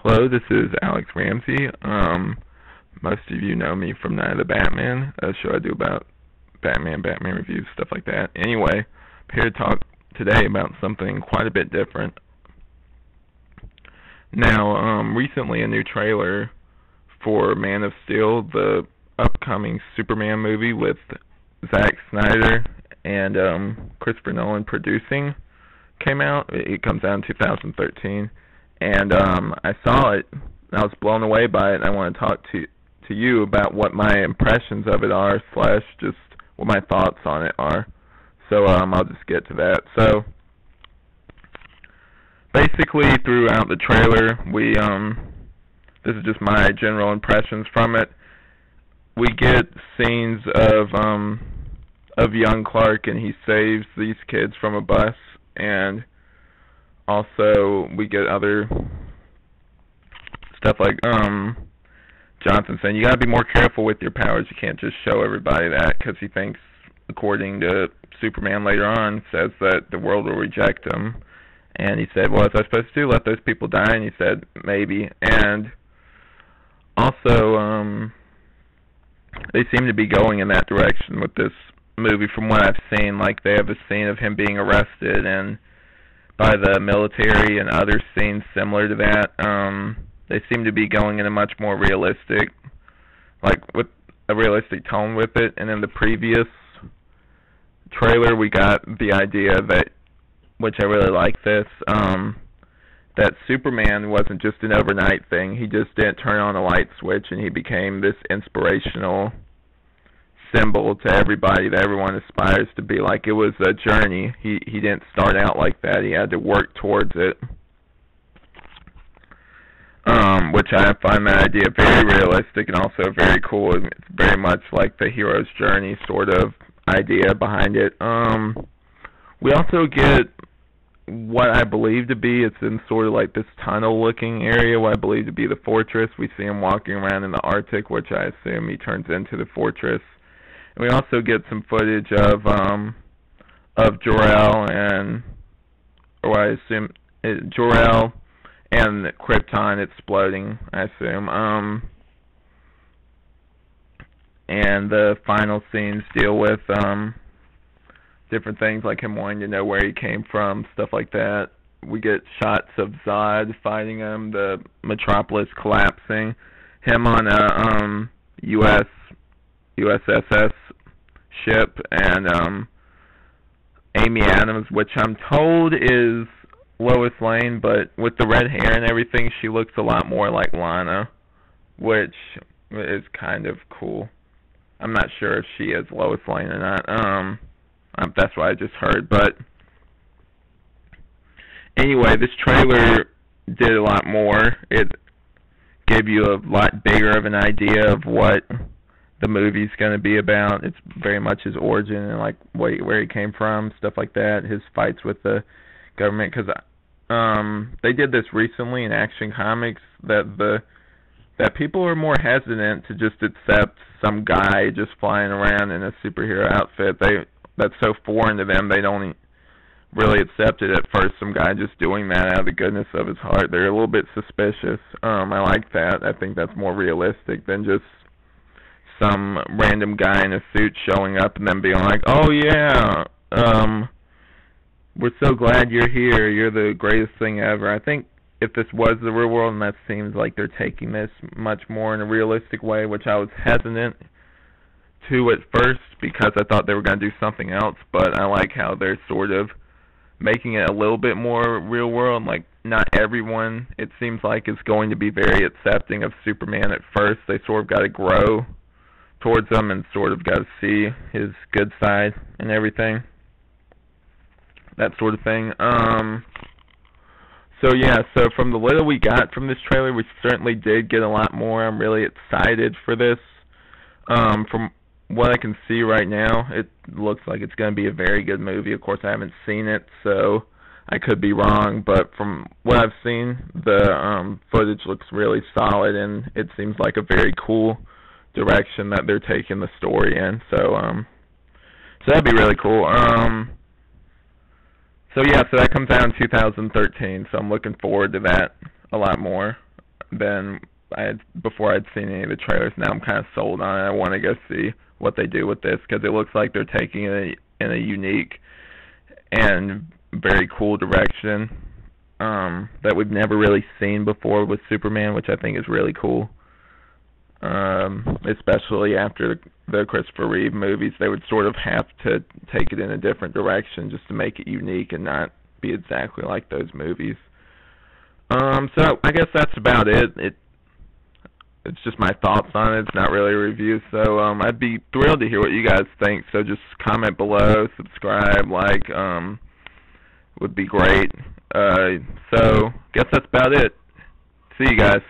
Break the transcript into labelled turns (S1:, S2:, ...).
S1: Hello, this is Alex Ramsey. Most of you know me from Night of the Batman, a show I do about Batman reviews, stuff like that. Anyway, I'm here to talk today about something quite a bit different. Now, recently a new trailer for Man of Steel, the upcoming Superman movie with Zack Snyder and Christopher Nolan producing, came out. It comes out in 2013. And I saw it, and I was blown away by it, and I want to talk to you about what my impressions of it are, slash just what my thoughts on it are. So I'll just get to that. So basically, throughout the trailer, this is just my general impressions from it. We get scenes of young Clark, and he saves these kids from a bus, and also we get other stuff like Jonathan saying you gotta be more careful with your powers. You can't just show everybody that, because he thinks, according to Superman later on, says that the world will reject him. And he said, well, what's I supposed to do, let those people die? And he said, maybe. And also, they seem to be going in that direction with this movie from what I've seen. Like, they have a scene of him being arrested and by the military, and other scenes similar to that. They seem to be going in a much more realistic, like with a realistic tone with it. And in the previous trailer, we got the idea that, which I really like this, that Superman wasn't just an overnight thing. He just didn't turn on a light switch and he became this inspirational symbol to everybody that everyone aspires to be like. It was a journey. He didn't start out like that. He had to work towards it. Which I find that idea very realistic and also very cool. It's very much like the hero's journey sort of idea behind it. We also get what I believe to be, it's in sort of like this tunnel-looking area, what I believe to be the fortress. We see him walking around in the Arctic, which I assume he turns into the fortress. And we also get some footage of Jor-el and, or I assume, Jor-el and Krypton exploding, I assume. And the final scenes deal with different things like him wanting to know where he came from, stuff like that. We get shots of Zod fighting him, the Metropolis collapsing, him on a USSS ship, and Amy Adams, which I'm told is Lois Lane, but with the red hair and everything, she looks a lot more like Lana, which is kind of cool. I'm not sure if she is Lois Lane or not. That's what I just heard, but anyway, this trailer did a lot more. It gave you a lot bigger of an idea of what the movie's going to be about. It's very much his origin and like where he came from, stuff like that, his fights with the government, because they did this recently in Action Comics, that people are more hesitant to just accept some guy just flying around in a superhero outfit. That's so foreign to them, they don't really accept it at first, some guy just doing that out of the goodness of his heart. They're a little bit suspicious. I like that. I think that's more realistic than just some random guy in a suit showing up and then being like, oh yeah, we're so glad you're here, you're the greatest thing ever. I think if this was the real world, and that seems like they're taking this much more in a realistic way, which I was hesitant to at first because I thought they were going to do something else, but I like how they're sort of making it a little bit more real world. Like, not everyone, it seems like, is going to be very accepting of Superman at first. They sort of got to grow towards him and sort of got to see his good side and everything, that sort of thing. So yeah, so from the little we got from this trailer, we certainly did get a lot more. I'm really excited for this. From what I can see right now, it looks like it's going to be a very good movie. Of course, I haven't seen it, so I could be wrong, but from what I've seen, the footage looks really solid, and it seems like a very cool direction that they're taking the story in. So that'd be really cool. So yeah, so that comes out in 2013, so I'm looking forward to that a lot more. than before I'd seen any of the trailers. Now I'm kind of sold on it. I want to go see what they do with this because it looks like they're taking it in a unique and very cool direction that we've never really seen before with Superman, which I think is really cool. Especially after the Christopher Reeve movies, they would sort of have to take it in a different direction just to make it unique and not be exactly like those movies. So I guess that's about it. It's just my thoughts on it. It's not really a review, so I'd be thrilled to hear what you guys think. So just comment below, subscribe, like, would be great. So guess that's about it. See you guys.